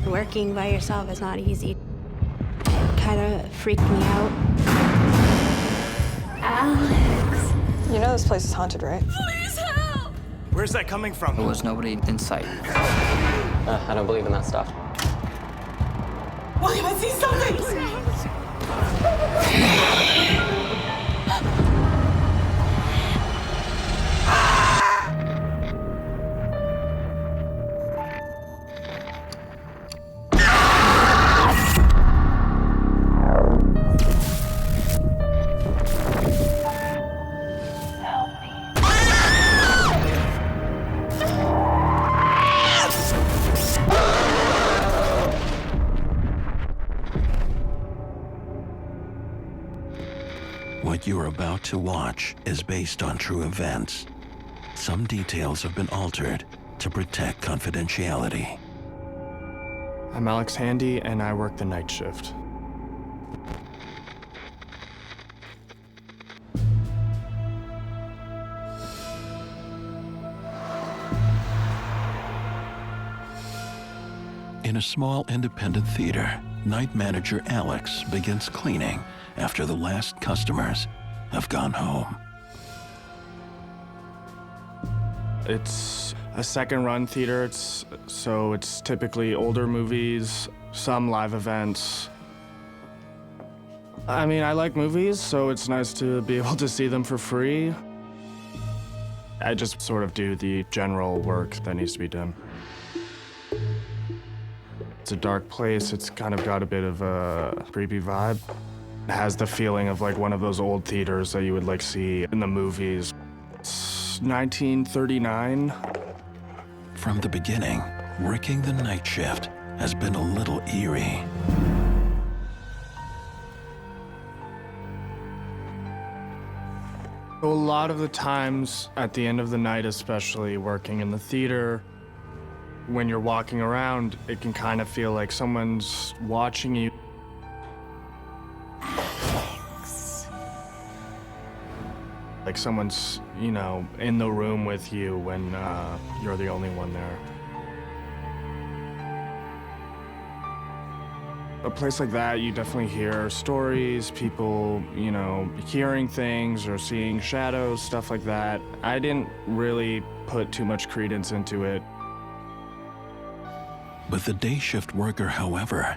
Working by yourself is not easy. It kind of freaked me out. Alex. You know this place is haunted, right? Please help! Where's that coming from? There was nobody in sight. I don't believe in that stuff. William, I see something! What you're about to watch is based on true events. Some details have been altered to protect confidentiality. I'm Alex Handy, and I work the night shift. In a small independent theater, night manager Alex begins cleaning after the last customers have gone home. It's a second-run theater, so it's typically older movies, some live events. I mean, I like movies, so it's nice to be able to see them for free. I just sort of do the general work that needs to be done. It's a dark place. It's kind of got a bit of a creepy vibe. It has the feeling of like one of those old theaters that you would like see in the movies. It's 1939. From the beginning, working the night shift has been a little eerie. A lot of the times, at the end of the night especially, working in the theater, when you're walking around, it can kind of feel like someone's watching you. Like someone's, you know, in the room with you when you're the only one there. A place like that, you definitely hear stories, people, you know, hearing things or seeing shadows, stuff like that. I didn't really put too much credence into it. But the day shift worker, however,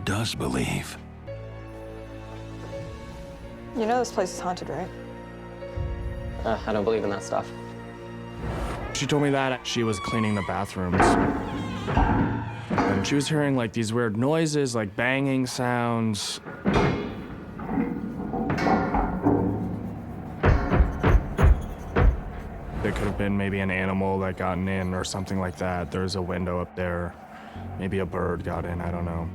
does believe. You know this place is haunted, right? I don't believe in that stuff. She told me that she was cleaning the bathrooms. And she was hearing like these weird noises, like banging sounds. It could have been maybe an animal that gotten in or something like that. There's a window up there. Maybe a bird got in, I don't know.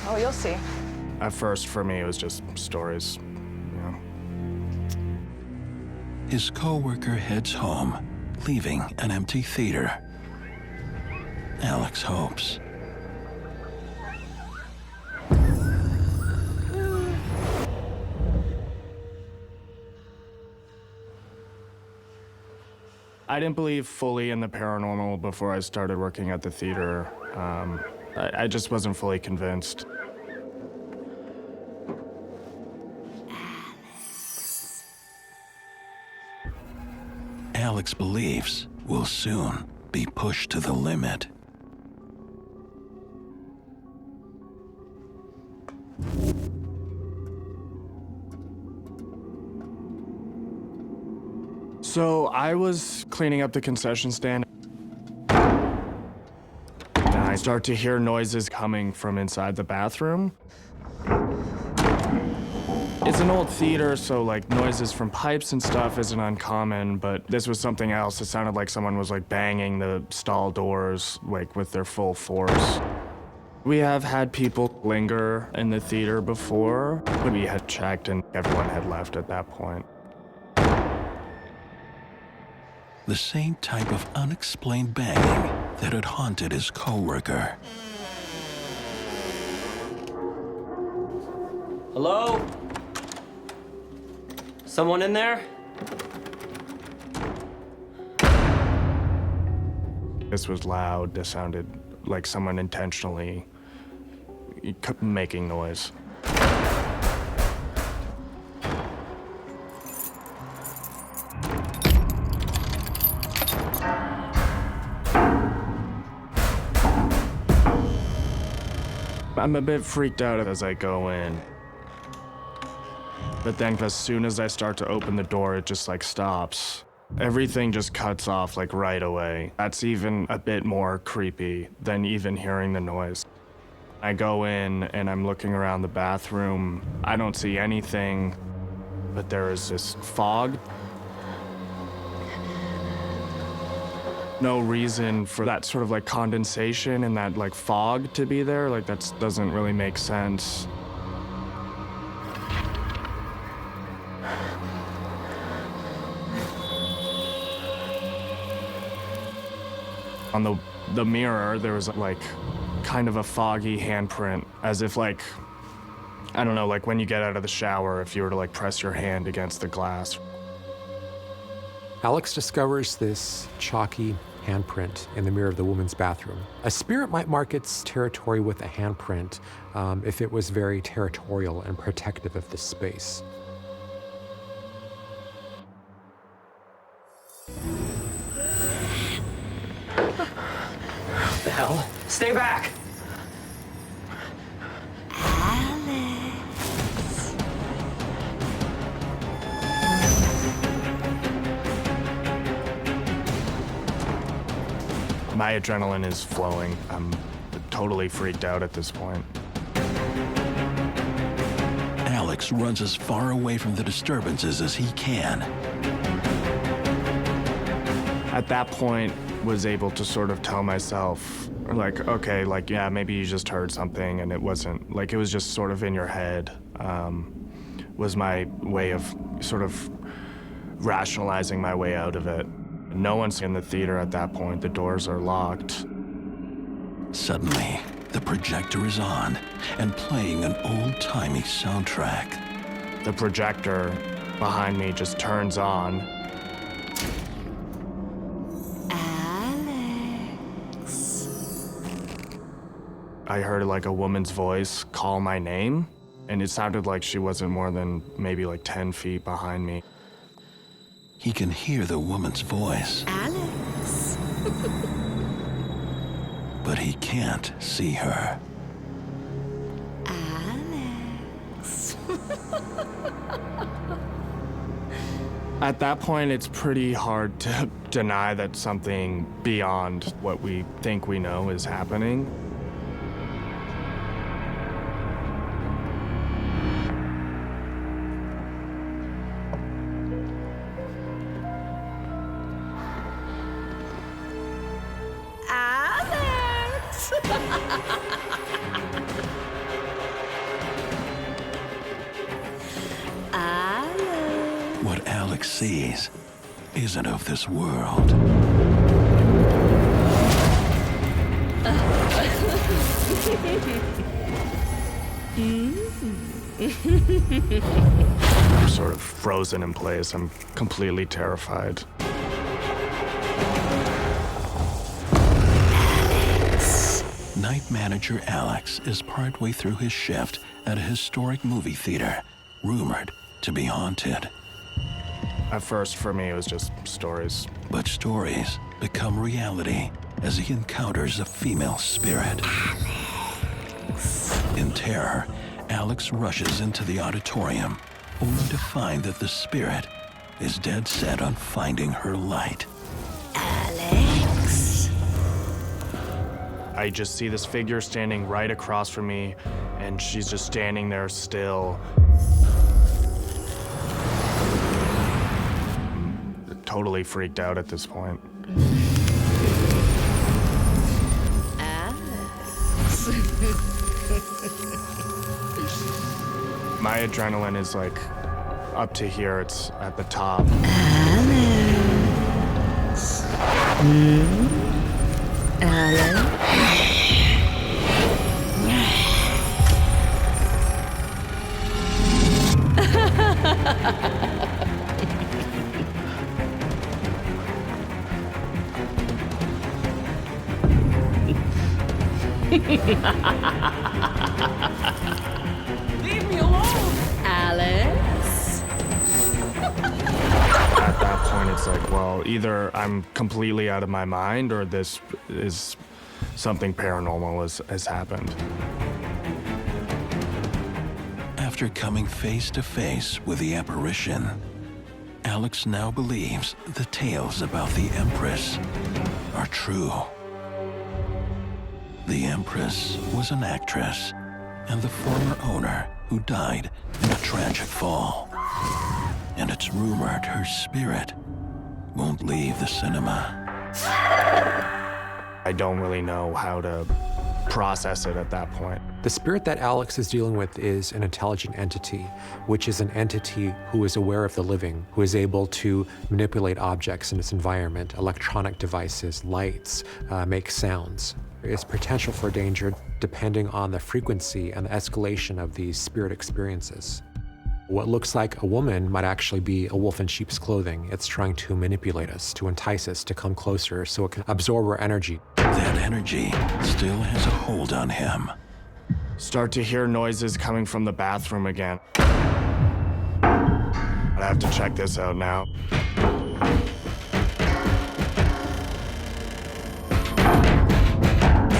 Oh, you'll see. At first, for me, it was just stories, you know. His co-worker heads home, leaving an empty theater. Alex hopes. I didn't believe fully in the paranormal before I started working at the theater. I just wasn't fully convinced. Alex believes will soon be pushed to the limit. So I was cleaning up the concession stand. And I start to hear noises coming from inside the bathroom. It's an old theater, so like noises from pipes and stuff isn't uncommon, but this was something else. It sounded like someone was like banging the stall doors like with their full force. We have had people linger in the theater before, but we had checked and everyone had left at that point. The same type of unexplained banging that had haunted his co-worker. Hello? Someone in there? This was loud. This sounded like someone intentionally making noise. I'm a bit freaked out as I go in. But then as soon as I start to open the door, it just like stops. Everything just cuts off like right away. That's even a bit more creepy than even hearing the noise. I go in and I'm looking around the bathroom. I don't see anything, but there is this fog. No reason for that sort of like condensation and that like fog to be there. Like that doesn't really make sense. On the mirror, there was like kind of a foggy handprint, as if like, I don't know, like when you get out of the shower, if you were to like press your hand against the glass. Alex discovers this chalky handprint in the mirror of the woman's bathroom. A spirit might mark its territory with a handprint if it was very territorial and protective of the space. The hell? Stay back! My adrenaline is flowing. I'm totally freaked out at this point. Alex runs as far away from the disturbances as he can. At that point, was able to sort of tell myself, like, okay, like, yeah, maybe you just heard something and it wasn't, like, it was just sort of in your head, was my way of sort of rationalizing my way out of it. No one's in the theater at that point. The doors are locked. Suddenly, the projector is on and playing an old-timey soundtrack. The projector behind me just turns on. I heard like a woman's voice call my name, and it sounded like she wasn't more than maybe like 10 feet behind me. He can hear the woman's voice. Alex. But he can't see her. Alex. At that point, it's pretty hard to deny that something beyond what we think we know is happening. Alex. Alex. What Alex sees isn't of this world. I'm sort of frozen in place. I'm completely terrified. Night manager Alex is partway through his shift at a historic movie theater, rumored to be haunted. At first, for me, it was just stories. But stories become reality as he encounters a female spirit. In terror, Alex rushes into the auditorium, only to find that the spirit is dead set on finding her light. Alex. I just see this figure standing right across from me, and she's just standing there still. I'm totally freaked out at this point. Alex. My adrenaline is like up to here, it's at the top. Alex. Alex. Leave me alone! Alice? At that point, it's like, well, either I'm completely out of my mind or this is something paranormal has happened. After coming face to face with the apparition, Alex now believes the tales about the Empress are true. The Empress was an actress and the former owner who died in a tragic fall. And it's rumored her spirit won't leave the cinema. I don't really know how to process it at that point. The spirit that Alex is dealing with is an intelligent entity, which is an entity who is aware of the living, who is able to manipulate objects in its environment, electronic devices, lights, make sounds. There's potential for danger depending on the frequency and the escalation of these spirit experiences. What looks like a woman might actually be a wolf in sheep's clothing. It's trying to manipulate us, to entice us, to come closer so it can absorb our energy. That energy still has a hold on him. Start to hear noises coming from the bathroom again. I'd have to check this out now.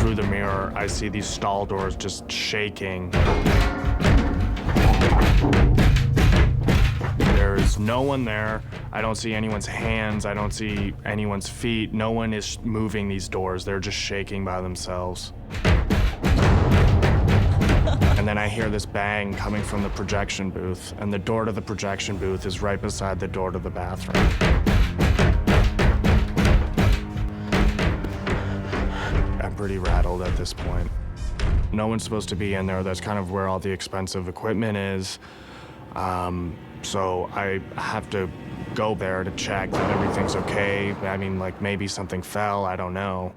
Through the mirror, I see these stall doors just shaking. There's no one there. I don't see anyone's hands. I don't see anyone's feet. No one is moving these doors. They're just shaking by themselves. And then I hear this bang coming from the projection booth, and the door to the projection booth is right beside the door to the bathroom. I'm pretty rattled at this point. No one's supposed to be in there. That's kind of where all the expensive equipment is. So I have to go there to check that everything's okay. I mean, like, maybe something fell, I don't know.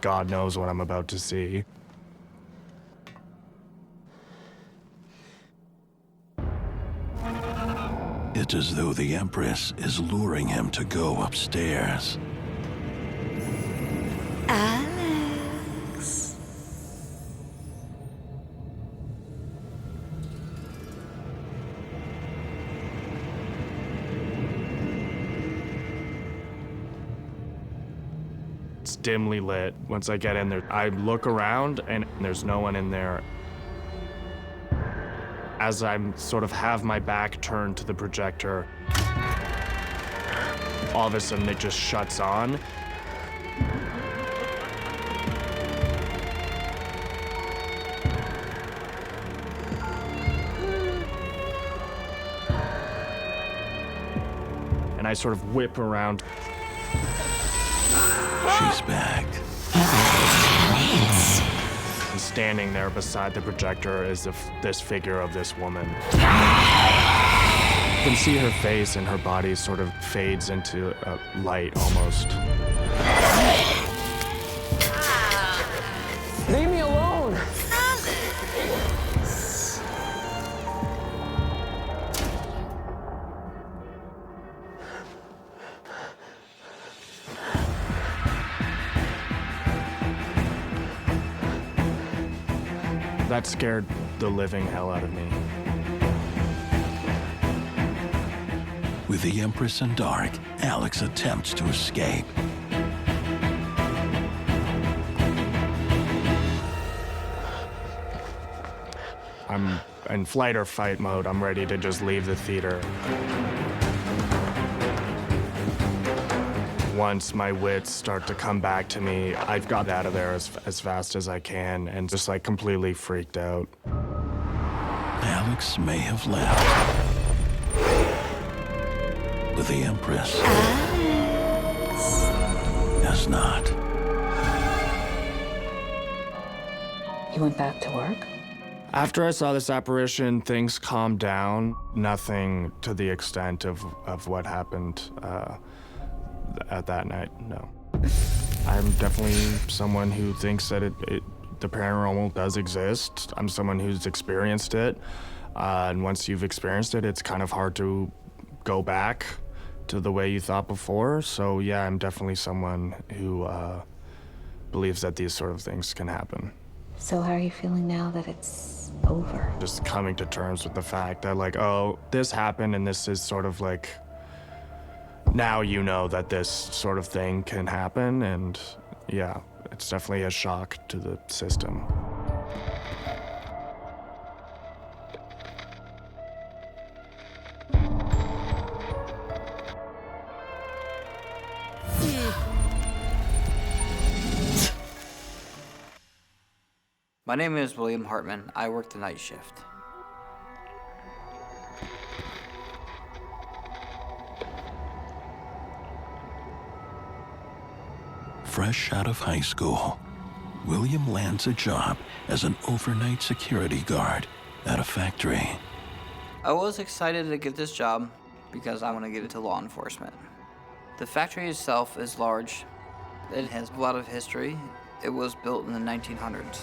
God knows what I'm about to see. It's as though the Empress is luring him to go upstairs. Alex. It's dimly lit. Once I get in there, I look around and there's no one in there. As I'm sort of have my back turned to the projector, all of a sudden it just shuts on. And I sort of whip around. She's back. And standing there beside the projector is this figure of this woman. You can see her face and her body sort of fades into a light almost. Leave me alone! That scared the living hell out of me. With the Empress in dark, Alex attempts to escape. I'm in flight or fight mode. I'm ready to just leave the theater. Once my wits start to come back to me, I've got out of there as fast as I can and just like completely freaked out. Alex may have left, but the Empress has not. You went back to work? After I saw this apparition, things calmed down. Nothing to the extent of what happened at that night, no. I'm definitely someone who thinks that the paranormal does exist. I'm someone who's experienced it. And once you've experienced it, it's kind of hard to go back to the way you thought before. So yeah, I'm definitely someone who believes that these sort of things can happen. So how are you feeling now that it's over? Just coming to terms with the fact that, like, oh, this happened, and this is sort of like, now you know that this sort of thing can happen, and yeah, it's definitely a shock to the system. My name is William Hartman. I work the night shift. Fresh out of high school, William lands a job as an overnight security guard at a factory. I was excited to get this job because I want to get into law enforcement. The factory itself is large. It has a lot of history. It was built in the 1900s.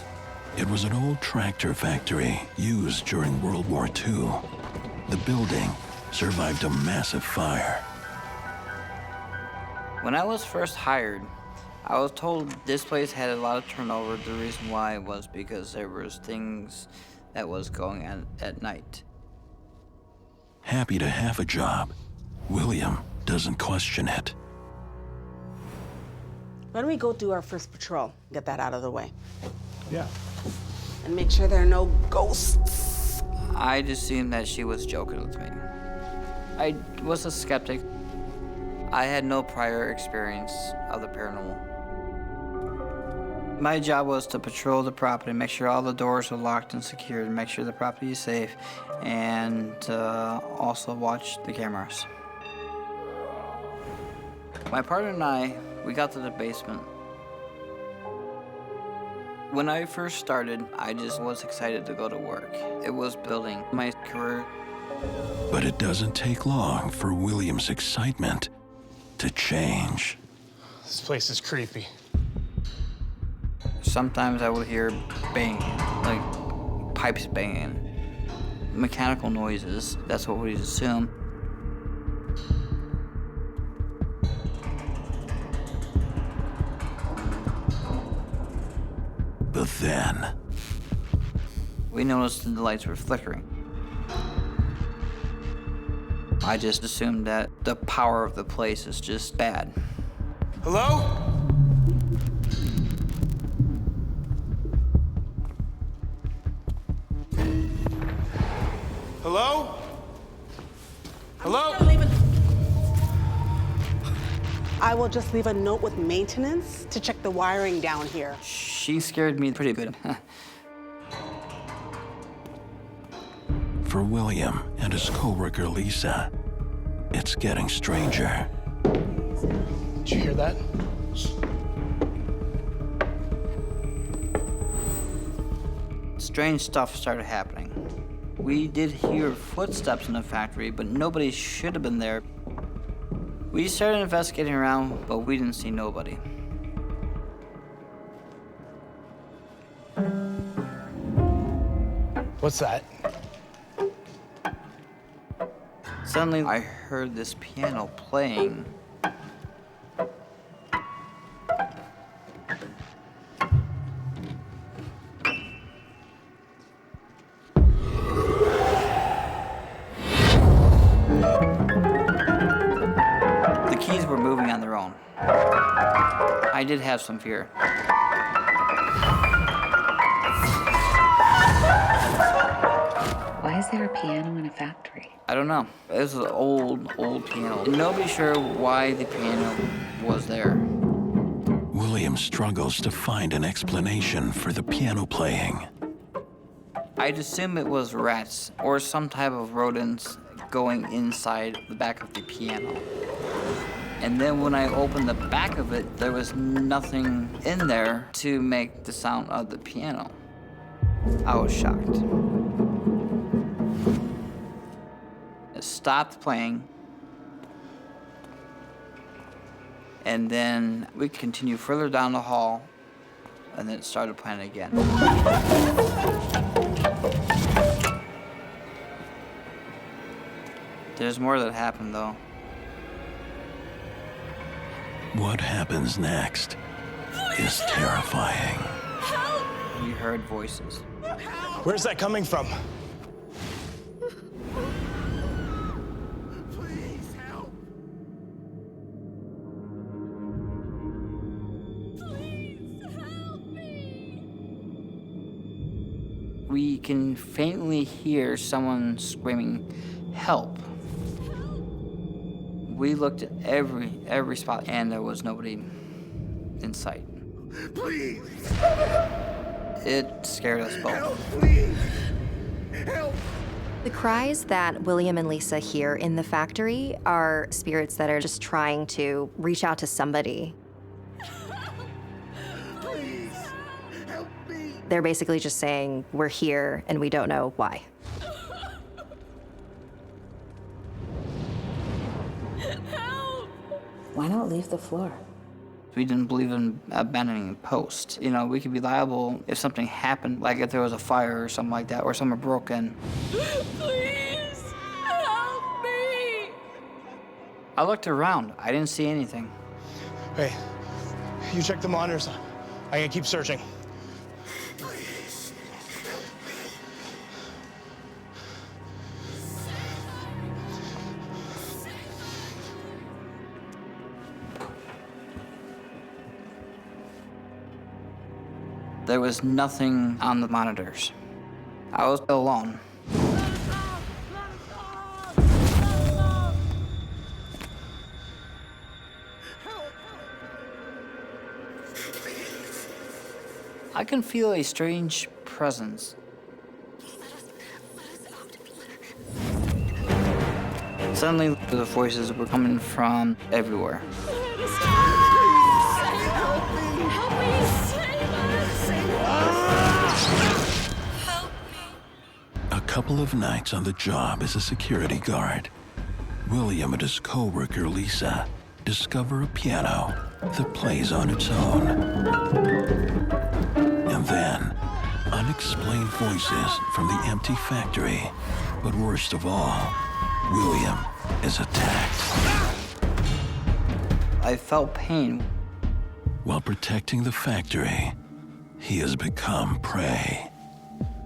It was an old tractor factory used during World War II. The building survived a massive fire. When I was first hired, I was told this place had a lot of turnover. The reason why was because there was things that was going on at night. Happy to have a job, William doesn't question it. Why don't we go do our first patrol, get that out of the way, Yeah. and make sure there are no ghosts. I just assumed that she was joking with me. I was a skeptic. I had no prior experience of the paranormal. My job was to patrol the property, make sure all the doors were locked and secured, make sure the property is safe, and also watch the cameras. My partner and I, we got to the basement. When I first started, I just was excited to go to work. It was building my career. But it doesn't take long for William's excitement to change. This place is creepy. Sometimes I would hear banging, like pipes banging, mechanical noises. That's what we assume. But then, We noticed that the lights were flickering. I just assumed that the power of the place is just bad. Hello? Hello? Hello? I will just leave a note with maintenance to check the wiring down here. She scared me pretty good. for William and his co-worker Lisa, it's getting stranger. Did you hear that? Strange stuff started happening. We did hear footsteps in the factory, but nobody should have been there. We started investigating around, but we didn't see nobody. What's that? Suddenly, I heard this piano playing. The keys were moving on their own. I did have some fear. Why is there a piano in a factory? I don't know. It was an old piano. Nobody's sure why the piano was there. William struggles to find an explanation for the piano playing. I'd assume it was rats or some type of rodents going inside the back of the piano. And then when I opened the back of it, there was nothing in there to make the sound of the piano. I was shocked. It stopped playing. And then we continued further down the hall, and then it started playing again. There's more that happened, though. What happens next is terrifying. We heard voices. Where's that coming from? We can faintly hear someone screaming, "Help!" We looked at every spot, and there was nobody in sight. Please! It scared us both. Help, please! Help! The cries that William and Lisa hear in the factory are spirits that are just trying to reach out to somebody. Please! Help me! They're basically just saying, we're here and we don't know why. Why not leave the floor? We didn't believe in abandoning posts. You know, we could be liable if something happened, like if there was a fire or something like that, or someone broke in. Please, help me! I looked around. I didn't see anything. Hey, you check the monitors. I can keep searching. There was nothing on the monitors. I was alone. I can feel a strange presence. Suddenly, the voices were coming from everywhere. A couple of nights on the job as a security guard, William and his co-worker Lisa discover a piano that plays on its own. And then, unexplained voices from the empty factory. But worst of all, William is attacked. I felt pain. While protecting the factory, he has become prey.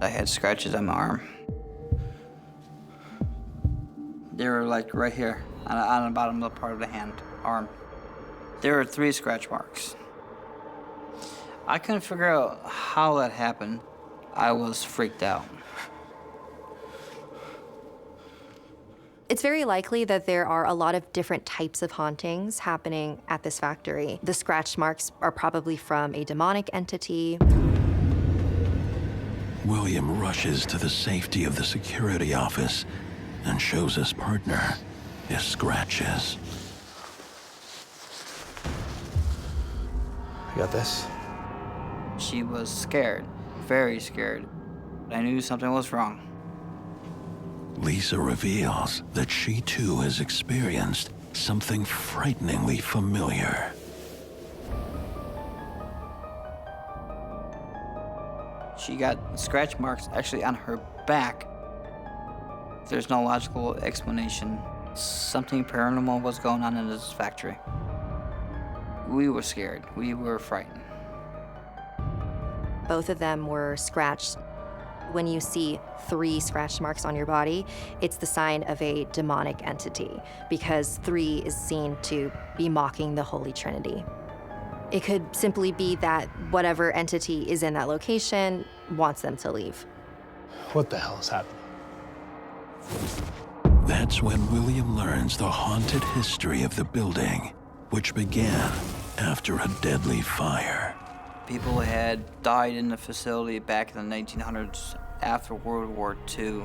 I had scratches on my arm. They were like right here, on the bottom of the part of the hand, arm. There were 3 scratch marks. I couldn't figure out how that happened. I was freaked out. It's very likely that there are a lot of different types of hauntings happening at this factory. The scratch marks are probably from a demonic entity. William rushes to the safety of the security office and shows his partner his scratches. I got this. She was scared, very scared. I knew something was wrong. Lisa reveals that she too has experienced something frighteningly familiar. She got scratch marks actually on her back. There's no logical explanation. Something paranormal was going on in this factory. We were scared. We were frightened. Both of them were scratched. When you see 3 scratch marks on your body, it's the sign of a demonic entity, because 3 is seen to be mocking the Holy Trinity. It could simply be that whatever entity is in that location wants them to leave. What the hell is happening? That's when William learns the haunted history of the building, which began after a deadly fire. People had died in the facility back in the 1900s after World War II.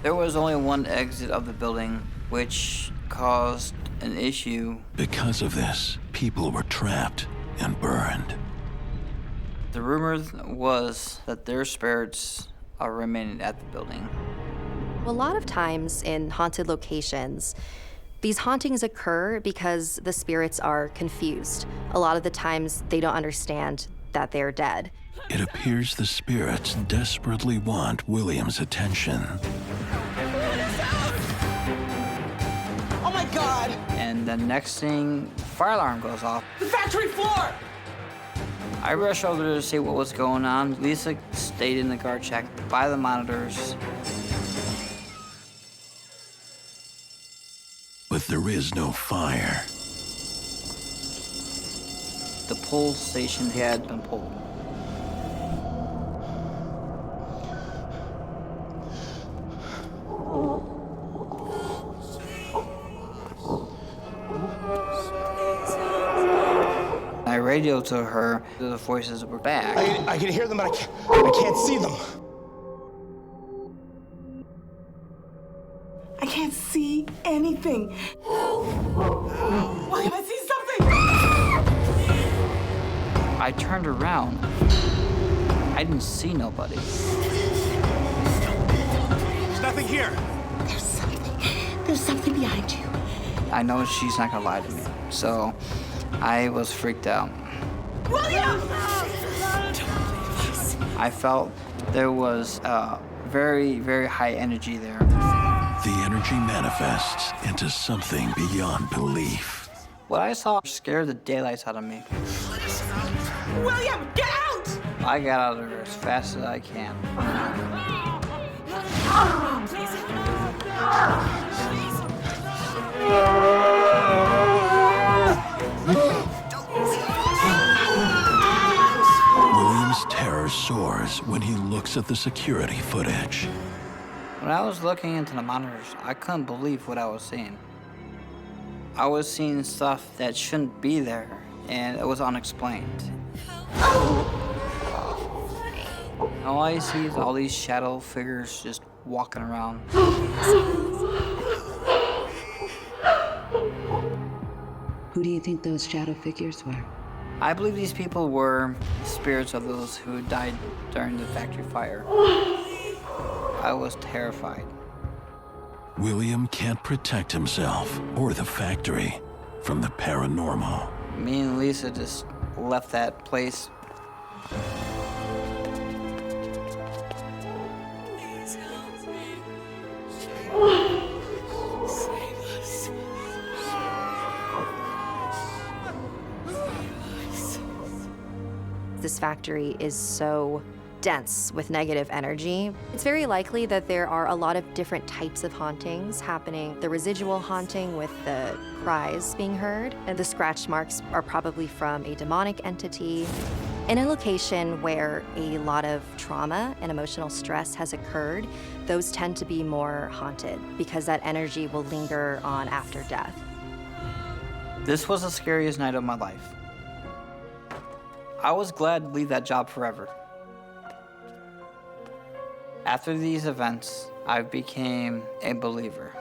There was only one exit of the building, which caused an issue. Because of this, people were trapped and burned. The rumor was that their spirits are remaining at the building. A lot of times in haunted locations, these hauntings occur because the spirits are confused. A lot of the times they don't understand that they're dead. It appears the spirits desperately want William's attention. Oh my God! And the next thing, the fire alarm goes off. The factory floor! I rushed over to see what was going on. Lisa stayed in the guard shack by the monitors. But there is no fire. The pull station had been pulled. I radioed to her. The voices were back. I can hear them, but I can't see them. I can't see anything. William, I see something! I turned around. I didn't see nobody. There's nothing here. There's something behind you. I know she's not gonna lie to me, so I was freaked out. William! I felt there was very, very high energy there. The energy manifests into something beyond belief. What I saw scared the daylights out of me. William, get out! I got out of there as fast as I can. William's terror soars when he looks at the security footage. When I was looking into the monitors, I couldn't believe what I was seeing. I was seeing stuff that shouldn't be there, and it was unexplained. All I see is all these shadow figures just walking around. Who do you think those shadow figures were? I believe these people were spirits of those who died during the factory fire. I was terrified. William can't protect himself or the factory from the paranormal. Me and Lisa just left that place. This factory is so dense with negative energy. It's very likely that there are a lot of different types of hauntings happening. The residual haunting with the cries being heard, and the scratch marks are probably from a demonic entity. In a location where a lot of trauma and emotional stress has occurred, those tend to be more haunted because that energy will linger on after death. This was the scariest night of my life. I was glad to leave that job forever. After these events, I became a believer.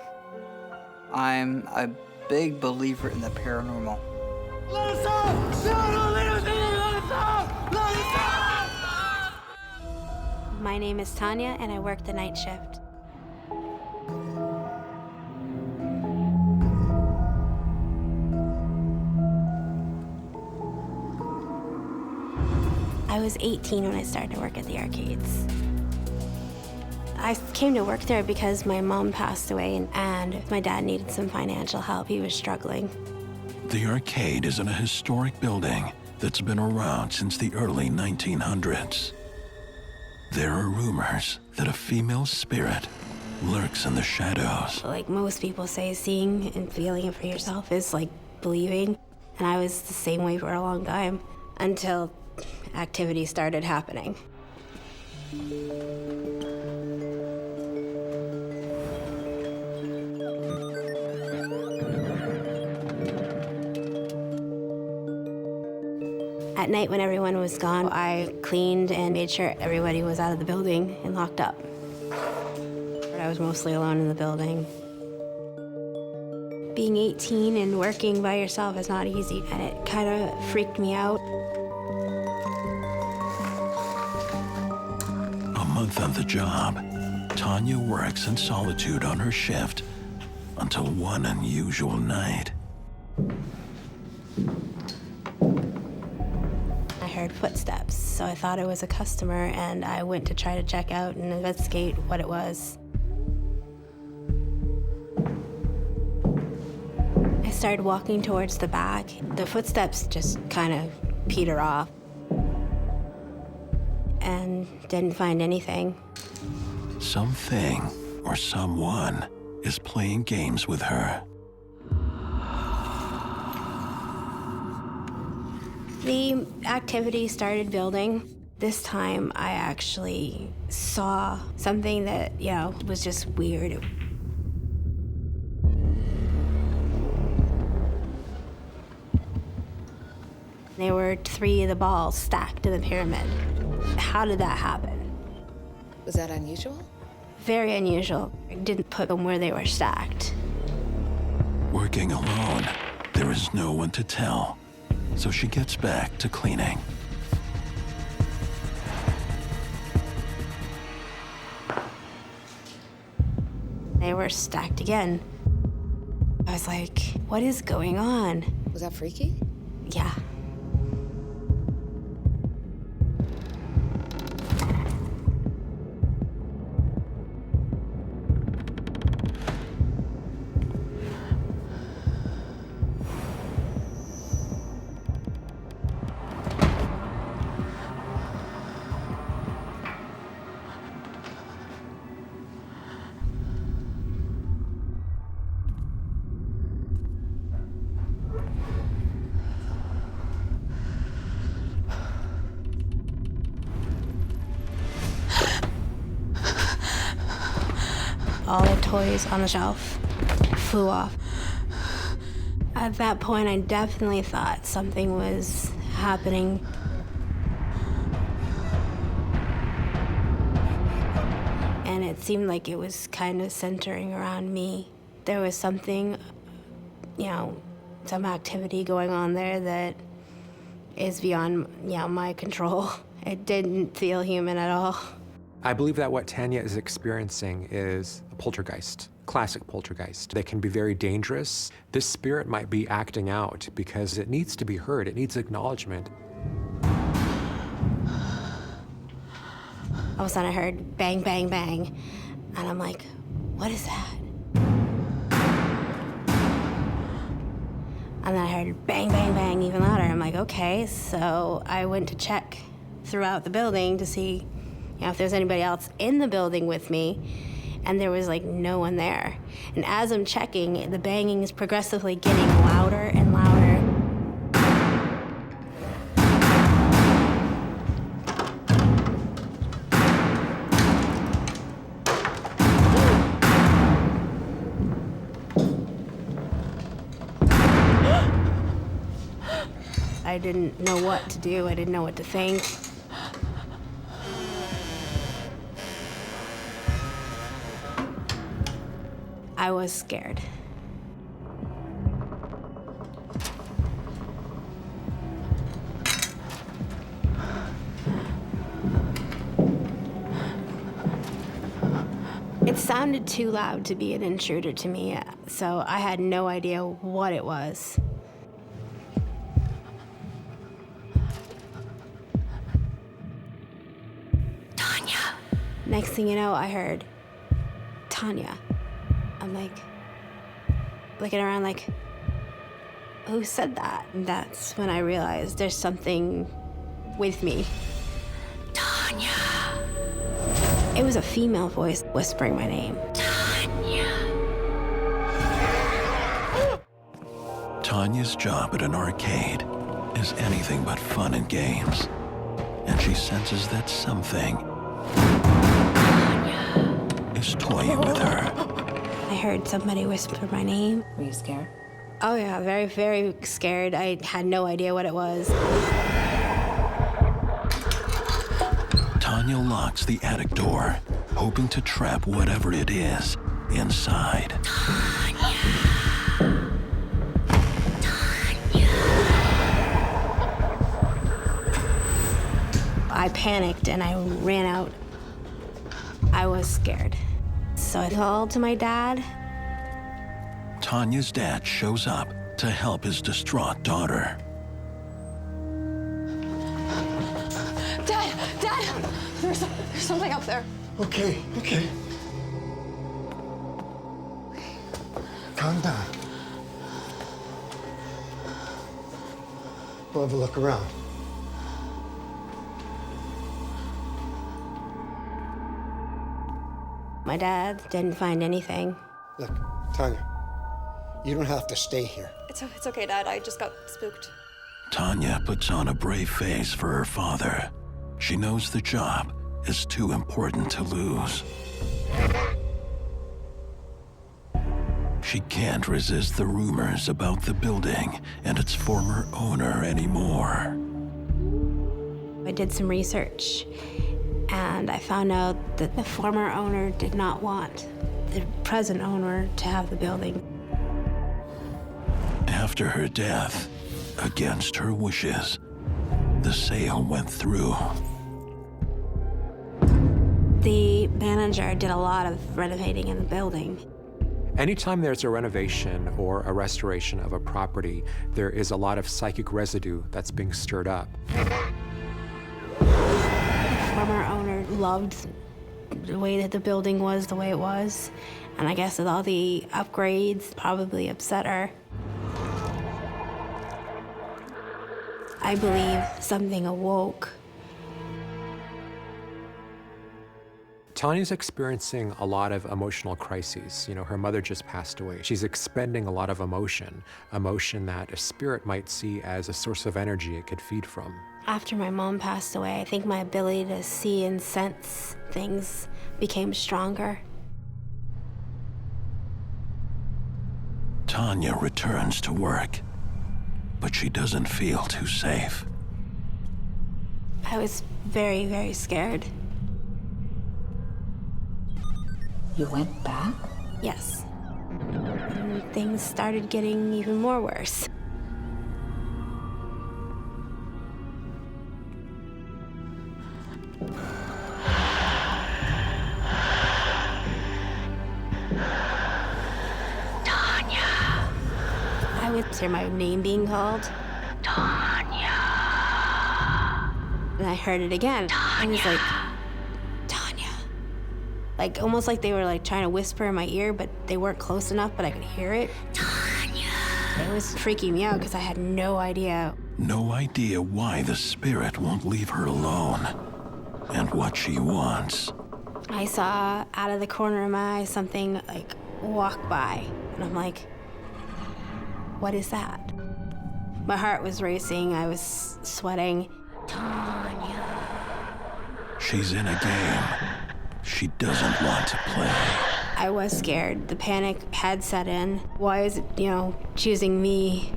I'm a big believer in the paranormal. Let us out! No, let us out! Let us out! My name is Tanya, and I work the night shift. I was 18 when I started to work at the arcades. I came to work there because my mom passed away and my dad needed some financial help. He was struggling. The arcade is in a historic building that's been around since the early 1900s. There are rumors that a female spirit lurks in the shadows. Like most people say, seeing and feeling it for yourself is like believing. And I was the same way for a long time until activity started happening. At night when everyone was gone, I cleaned and made sure everybody was out of the building and locked up. I was mostly alone in the building. Being 18 and working by yourself is not easy, and it kind of freaked me out. A month on the job, Tanya works in solitude on her shift until one unusual night. I heard footsteps, so I thought it was a customer, and I went to try to check out and investigate what it was. I started walking towards the back. The footsteps just kind of peter off. and didn't find anything. Something or someone is playing games with her. The activity started building. This time I actually saw something that, was just weird. There were 3 of the balls stacked in the pyramid. How did that happen? Was that unusual? Very unusual. I didn't put them where they were stacked. Working alone, there is no one to tell, so she gets back to cleaning. They were stacked again. I was like, what is going on? Was that freaky? Yeah. All the toys on the shelf flew off. At that point, I definitely thought something was happening. And it seemed like it was kind of centering around me. There was something, some activity going on there that is beyond, my control. It didn't feel human at all. I believe that what Tanya is experiencing is a poltergeist, classic poltergeist. They can be very dangerous. This spirit might be acting out because it needs to be heard. It needs acknowledgement. All of a sudden I heard bang, bang, bang. And I'm like, what is that? And then I heard bang, bang, bang even louder. I'm like, okay. So I went to check throughout the building to see if there's anybody else in the building with me, and there was no one there. And as I'm checking, the banging is progressively getting louder and louder. I didn't know what to do. I didn't know what to think. I was scared. It sounded too loud to be an intruder to me, so I had no idea what it was. Tanya. Next thing you know, I heard Tanya. I'm looking around who said that? And that's when I realized there's something with me. Tanya. It was a female voice whispering my name. Tanya. Tanya's job at an arcade is anything but fun and games, and she senses that something is toying with her. I heard somebody whisper my name. Were you scared? Oh yeah, very, very scared. I had no idea what it was. Tanya locks the attic door, hoping to trap whatever it is inside. Tanya. I panicked and I ran out. I was scared. So I called to my dad. Tanya's dad shows up to help his distraught daughter. Dad! There's something up there. Okay. Calm down. We'll have a look around. My dad didn't find anything. Look, Tanya, you don't have to stay here. It's okay, Dad. I just got spooked. Tanya puts on a brave face for her father. She knows the job is too important to lose. She can't resist the rumors about the building and its former owner anymore. I did some research, and I found out that the former owner did not want the present owner to have the building. After her death, against her wishes, the sale went through. The manager did a lot of renovating in the building. Anytime there's a renovation or a restoration of a property, there is a lot of psychic residue that's being stirred up. The former owner loved the way that the building was the way it was, and I guess with all the upgrades probably upset her. I believe something awoke. Tanya's experiencing a lot of emotional crises. You know, her mother just passed away. She's expending a lot of emotion that a spirit might see as a source of energy it could feed from. After my mom passed away, I think my ability to see and sense things became stronger. Tanya returns to work, but she doesn't feel too safe. I was very, very scared. You went back? Yes. And things started getting even more worse. I would hear my name being called. Tanya. And I heard it again. I was like, Tanya. Like, almost like they were like trying to whisper in my ear, but they weren't close enough, but I could hear it. Tanya. It was freaking me out because I had no idea. No idea why the spirit won't leave her alone and what she wants. I saw out of the corner of my eye something like walk by, and I'm like, what is that? My heart was racing, I was sweating. Tanya. She's in a game she doesn't want to play. I was scared. The panic had set in. Why is it, choosing me?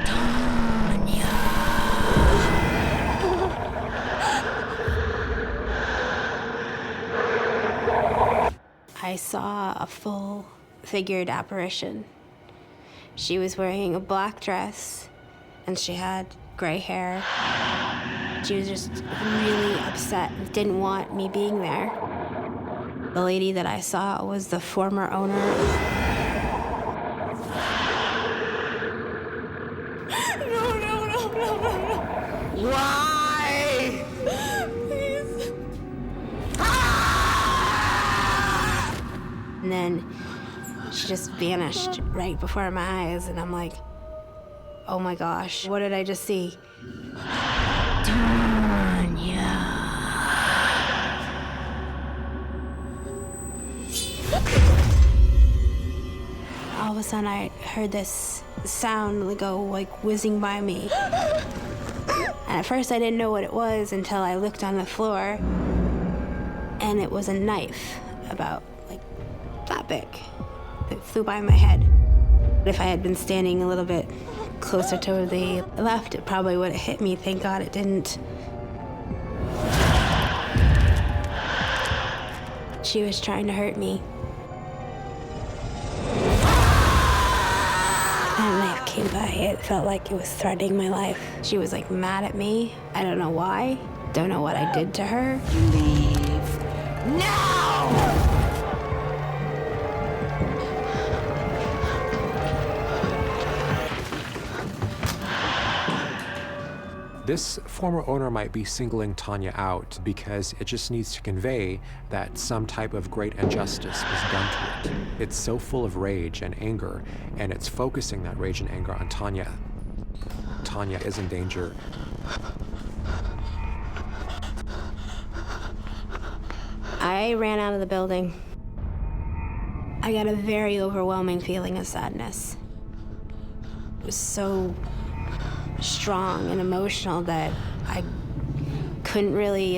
Tanya. I saw a full-figured apparition. She was wearing a black dress, and she had gray hair. She was just really upset and didn't want me being there. The lady that I saw was the former owner. No. Why? Please. And then she just vanished right before my eyes, and I'm like, oh my gosh, what did I just see? Tanya. All of a sudden, I heard this sound go like whizzing by me. And at first, I didn't know what it was until I looked on the floor, and it was a knife about like that big. It flew by my head. If I had been standing a little bit closer to the left, it probably would have hit me. Thank God it didn't. She was trying to hurt me. And a knife came by. It felt like it was threatening my life. She was like mad at me. I don't know why. Don't know what I did to her. Leave. No! This former owner might be singling Tanya out because it just needs to convey that some type of great injustice was done to it. It's so full of rage and anger, and it's focusing that rage and anger on Tanya. Tanya is in danger. I ran out of the building. I got a very overwhelming feeling of sadness. It was so strong and emotional that I couldn't really,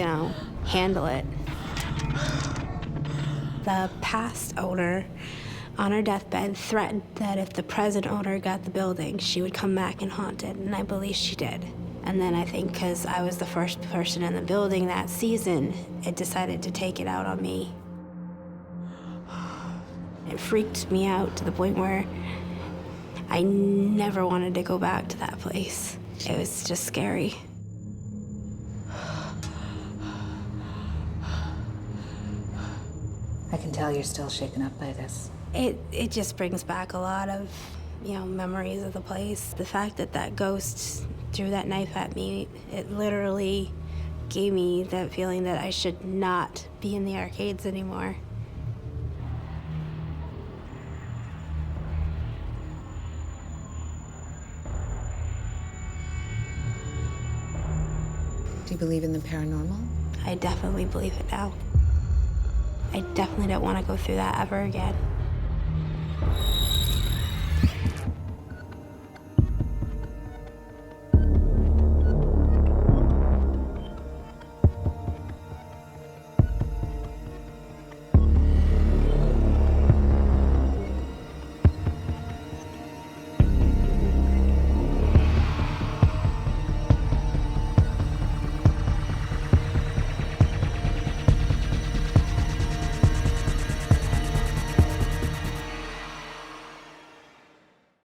handle it. The past owner, on her deathbed, threatened that if the present owner got the building, she would come back and haunt it, and I believe she did. And then I think because I was the first person in the building that season, it decided to take it out on me. It freaked me out to the point where I never wanted to go back to that place. It was just scary. I can tell you're still shaken up by this. It just brings back a lot of, memories of the place. The fact that that ghost threw that knife at me, it literally gave me that feeling that I should not be in the arcades anymore. Do you believe in the paranormal? I definitely believe it now. I definitely don't want to go through that ever again.